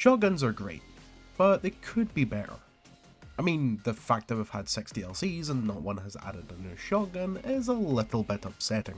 Shotguns are great, but they could be better. I mean, the fact that we've had 6 DLCs and not one has added a new shotgun is a little bit upsetting.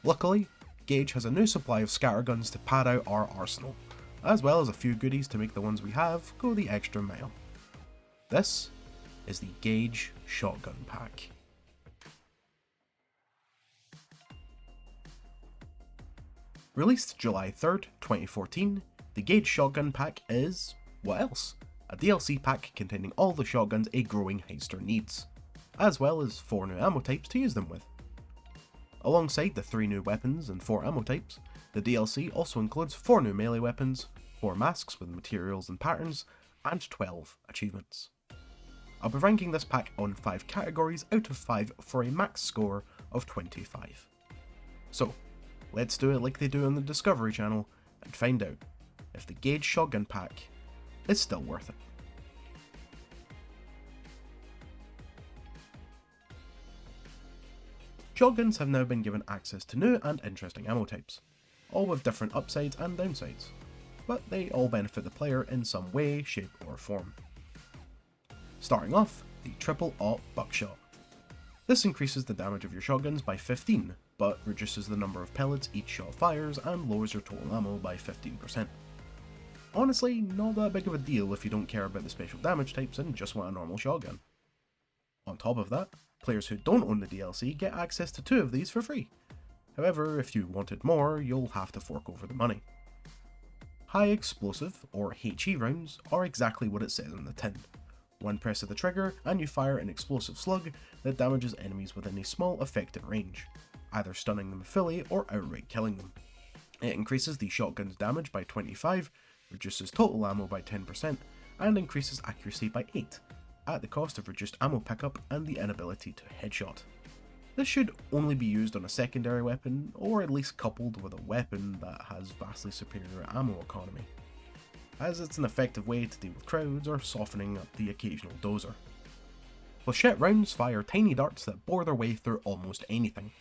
Luckily, Gage has a new supply of scatterguns to pad out our arsenal, as well as a few goodies to make the ones we have go the extra mile. This is the Gage Shotgun Pack. Released July 3rd, 2014, the Gage Shotgun Pack is, what else? A DLC pack containing all the shotguns a growing heister needs, as well as 4 new ammo types to use them with. Alongside the 3 new weapons and 4 ammo types, the DLC also includes 4 new melee weapons, 4 masks with materials and patterns, and 12 achievements. I'll be ranking this pack on 5 categories out of 5 for a max score of 25. So, let's do it like they do on the Discovery Channel and find out if the Gage Shotgun Pack is still worth it. Shotguns have now been given access to new and interesting ammo types, all with different upsides and downsides, but they all benefit the player in some way, shape or form. Starting off, the Triple Aught Buckshot. This increases the damage of your shotguns by 15, but reduces the number of pellets each shot fires and lowers your total ammo by 15%. Honestly, not that big of a deal if you don't care about the special damage types and just want a normal shotgun. On top of that, players who don't own the DLC get access to 2 of these for free. However, if you wanted more, you'll have to fork over the money. High Explosive, or HE rounds, are exactly what it says on the tin. One press of the trigger and you fire an explosive slug that damages enemies within a small effective range, either stunning them fully or outright killing them. It increases the shotgun's damage by 25, reduces total ammo by 10%, and increases accuracy by 8, at the cost of reduced ammo pickup and the inability to headshot. This should only be used on a secondary weapon, or at least coupled with a weapon that has vastly superior ammo economy, as it's an effective way to deal with crowds or softening up the occasional dozer. Flechette rounds fire tiny darts that bore their way through almost anything,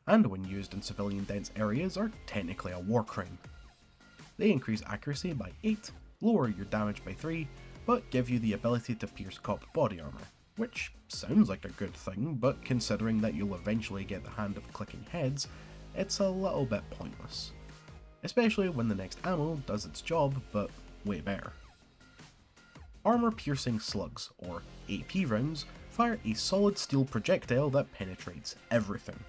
and when used in civilian dense areas are technically a war crime. They increase accuracy by 8, lower your damage by 3, but give you the ability to pierce cop body armor, which sounds like a good thing, but considering that you'll eventually get the hand of clicking heads, it's a little bit pointless. Especially when the next ammo does its job, but way better. Armor piercing slugs, or AP rounds, fire a solid steel projectile that penetrates everything.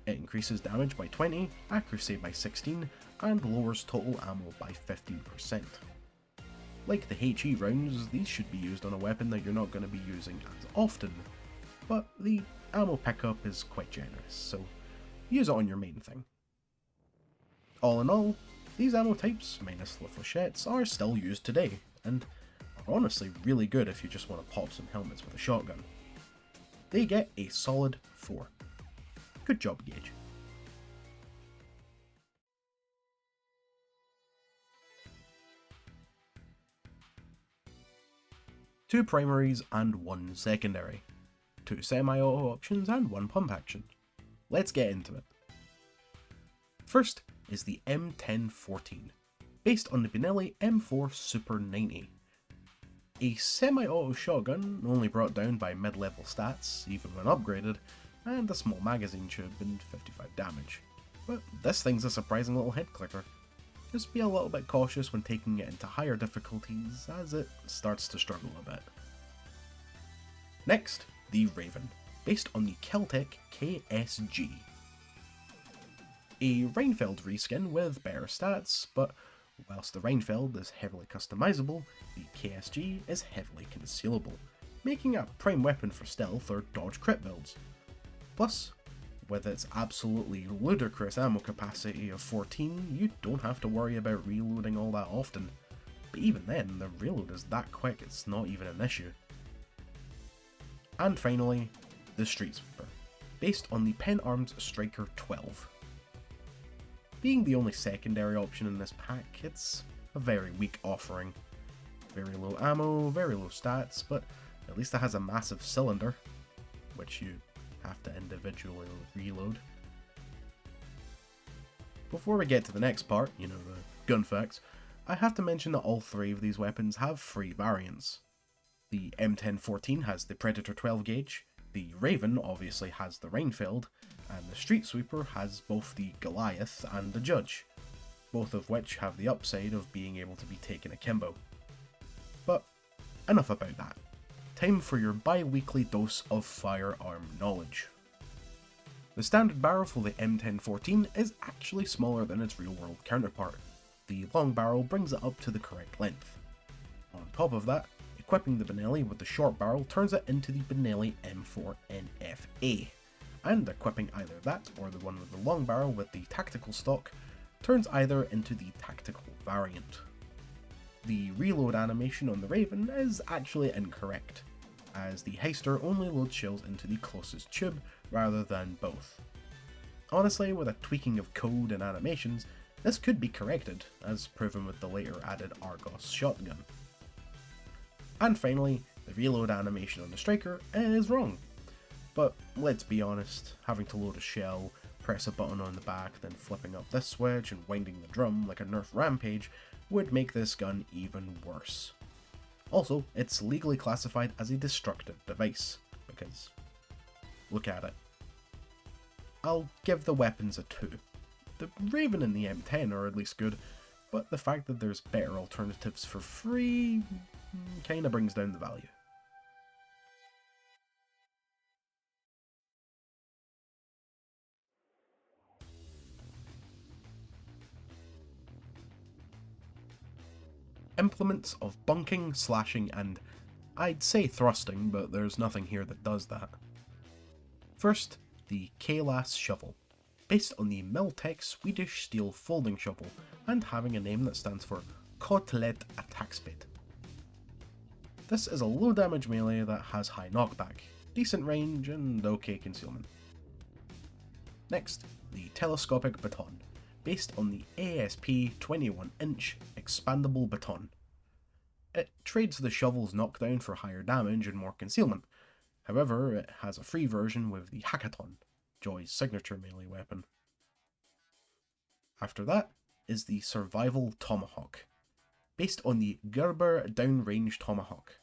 It increases damage by 20, accuracy by 16, and lowers total ammo by 15%. Like the HE rounds, these should be used on a weapon that you're not going to be using as often, but the ammo pickup is quite generous, so use it on your main thing. All in all, these ammo types, minus the flechettes, are still used today, and are honestly really good if you just want to pop some helmets with a shotgun. They get a solid 4. Good job, Gage. Two primaries and 1 secondary. 2 semi-auto options and 1 pump action. Let's get into it. First is the M1014, based on the Benelli M4 Super 90. A semi-auto shotgun only brought down by mid-level stats, even when upgraded, and a small magazine tube and 55 damage. But this thing's a surprising little head clicker. Just be a little bit cautious when taking it into higher difficulties, as it starts to struggle a bit. Next, the Raven, based on the Keltec KSG. A Reinfeld reskin with better stats, but whilst the Reinfeld is heavily customizable, the KSG is heavily concealable, making it a prime weapon for stealth or dodge crit builds. Plus, with its absolutely ludicrous ammo capacity of 14, you don't have to worry about reloading all that often. But even then, the reload is that quick it's not even an issue. And finally, the Street Sweeper, based on the Pen Arms Striker 12. Being the only secondary option in this pack, it's a very weak offering. Very low ammo, very low stats, but at least it has a massive cylinder, which you have to individually reload. Before we get to the next part, the gun facts, I have to mention that all three of these weapons have free variants. The M1014 has the Predator 12 gauge, the Raven obviously has the Reinfeld, and the Street Sweeper has both the Goliath and the Judge, both of which have the upside of being able to be taken akimbo. But enough about that. Time for your bi-weekly dose of firearm knowledge. The standard barrel for the M1014 is actually smaller than its real-world counterpart. The long barrel brings it up to the correct length. On top of that, equipping the Benelli with the short barrel turns it into the Benelli M4 NFA, and equipping either that or the one with the long barrel with the tactical stock turns either into the tactical variant. The reload animation on the Raven is actually incorrect, as the Heister only loads shells into the closest tube rather than both. Honestly, with a tweaking of code and animations, this could be corrected, as proven with the later added Argos shotgun. And finally, the reload animation on the Striker is wrong. But let's be honest, having to load a shell, press a button on the back, then flipping up this switch and winding the drum like a Nerf Rampage would make this gun even worse. Also, it's legally classified as a destructive device, because look at it. I'll give the weapons a 2. The Raven and the M10 are at least good, but the fact that there's better alternatives for free kinda brings down the value. Implements of bunking, slashing, and I'd say thrusting, but there's nothing here that does that. First, the Kalas shovel, based on the Miltech Swedish steel folding shovel and having a name that stands for Kotelett Attackspett. This is a low damage melee that has high knockback, decent range, and okay concealment. Next, the Telescopic Baton, based on the ASP 21-inch expandable baton. It trades the shovel's knockdown for higher damage and more concealment. However, it has a free version with the Hackathon, Joy's signature melee weapon. After that is the Survival Tomahawk, based on the Gerber downrange tomahawk.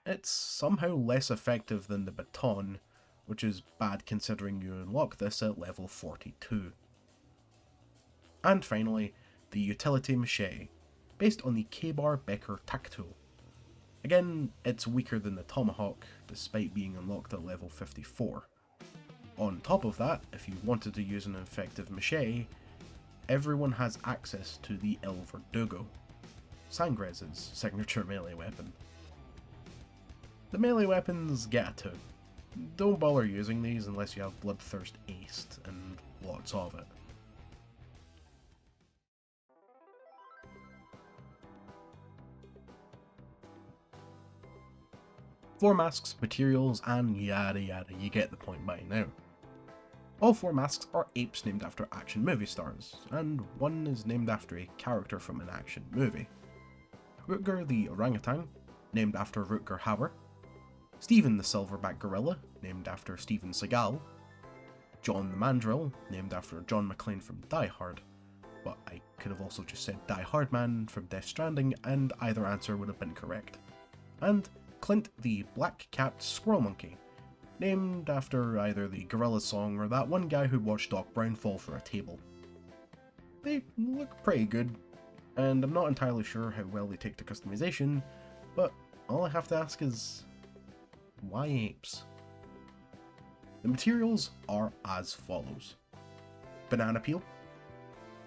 It's somehow less effective than the baton, which is bad considering you unlock this at level 42. And finally, the Utility Machete, based on the K-Bar Becker tack tool. Again, it's weaker than the Tomahawk, despite being unlocked at level 54. On top of that, if you wanted to use an effective machete, everyone has access to the El Verdugo, Sangrez's signature melee weapon. The melee weapons get a 2. Don't bother using these unless you have Bloodthirst aced, and lots of it. Four masks, materials, and yada yada, you get the point by now. All 4 masks are apes named after action movie stars, and one is named after a character from an action movie. Rutger the orangutan, named after Rutger Hauer. Steven the silverback gorilla, named after Steven Seagal. John the mandrill, named after John McClane from Die Hard, but I could have also just said Die Hard Man from Death Stranding, and either answer would have been correct. And Clint the black-capped squirrel monkey, named after either the Gorillaz song or that one guy who watched Doc Brown fall for a table. They look pretty good, and I'm not entirely sure how well they take to customization, but all I have to ask is, why apes? The materials are as follows: banana peel,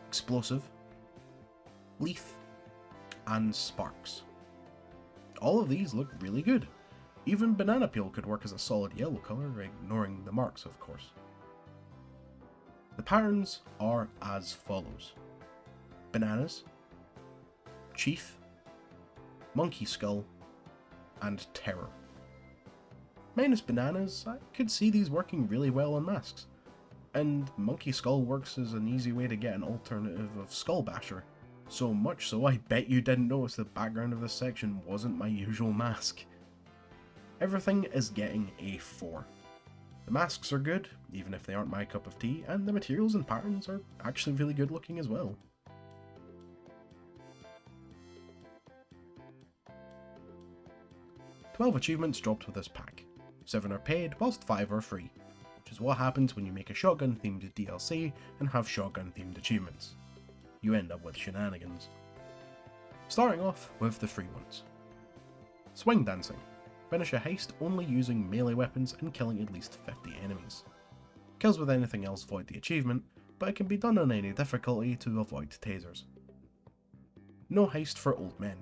explosive, leaf, and sparks. All of these look really good. Even banana peel could work as a solid yellow colour, ignoring the marks of course. The patterns are as follows: bananas, chief, monkey skull, and terror. Minus bananas, I could see these working really well on masks, and monkey skull works as an easy way to get an alternative of skull basher. So much so I bet you didn't notice the background of this section wasn't my usual mask. Everything is getting a 4. The masks are good, even if they aren't my cup of tea, and the materials and patterns are actually really good looking as well. 12 achievements dropped with this pack. 7 are paid, whilst 5 are free, which is what happens when you make a shotgun themed DLC and have shotgun themed achievements. You end up with shenanigans. Starting off with the free ones. Swing Dancing. Finish a heist only using melee weapons and killing at least 50 enemies. Kills with anything else void the achievement, but it can be done on any difficulty to avoid tasers. No Heist for Old Men.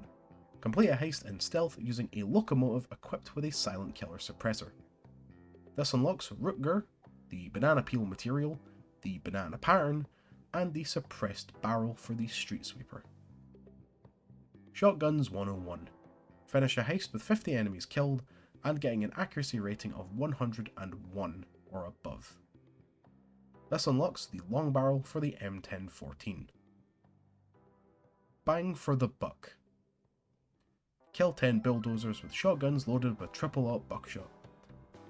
Complete a heist in stealth using a locomotive equipped with a silent killer suppressor. This unlocks Rutger, the banana peel material, the banana pattern, and the suppressed barrel for the street sweeper. Shotguns 101. Finish a heist with 50 enemies killed and getting an accuracy rating of 101 or above. This unlocks the long barrel for the M1014. Bang for the Buck. Kill 10 bulldozers with shotguns loaded with triple-aught buckshot.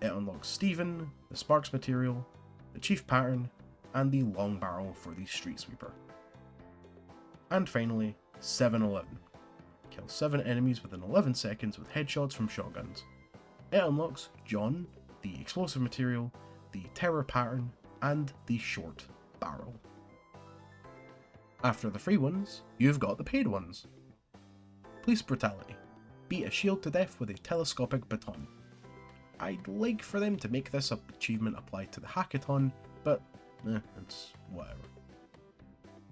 It unlocks Steven, the Sparks material, the Chief pattern, and the long barrel for the street sweeper. And finally, 7-11. Kill 7 enemies within 11 seconds with headshots from shotguns. It unlocks John, the explosive material, the terror pattern, and the short barrel. After the free ones, you've got the paid ones. Police Brutality. Beat a shield to death with a telescopic baton. I'd like for them to make this achievement apply to the hackathon, but it's whatever.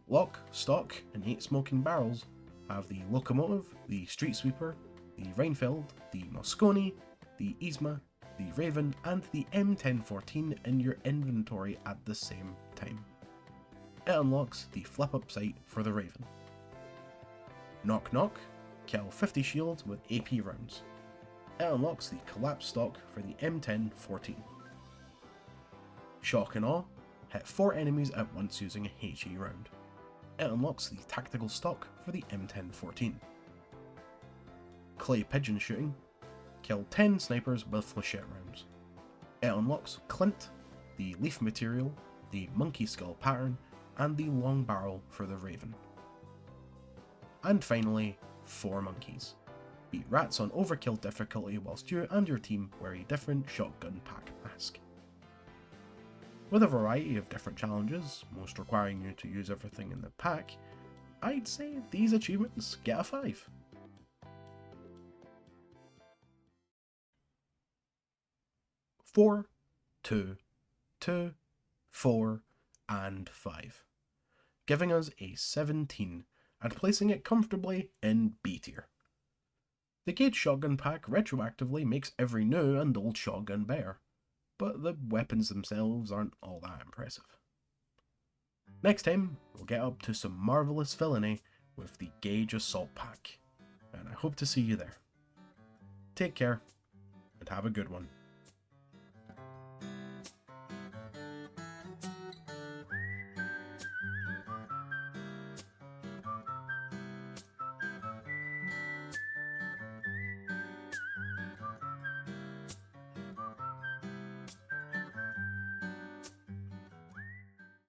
Lock, Stock, and 8 Smoking Barrels have the Locomotive, the Street Sweeper, the Reinfeld, the Moscone, the Yzma, the Raven, and the M1014 in your inventory at the same time. It unlocks the flip-up sight for the Raven. Knock Knock. Kill 50 shields with AP rounds. It unlocks the collapsed stock for the M1014. Shock and Awe. Hit 4 enemies at once using a HE round. It unlocks the tactical stock for the M1014. Clay Pigeon Shooting. Kill 10 snipers with flechette rounds. It unlocks Clint, the leaf material, the monkey skull pattern, and the long barrel for the Raven. And finally, 4 monkeys. Beat rats on overkill difficulty whilst you and your team wear a different shotgun pack mask. With a variety of different challenges, most requiring you to use everything in the pack, I'd say these achievements get a 5. Four, 2, 2, 4, and 5, giving us a 17 and placing it comfortably in B tier. The Gage shotgun pack retroactively makes every new and old shotgun better, but the weapons themselves aren't all that impressive. Next time, we'll get up to some marvellous villainy with the Gage assault pack, and I hope to see you there. Take care, and have a good one.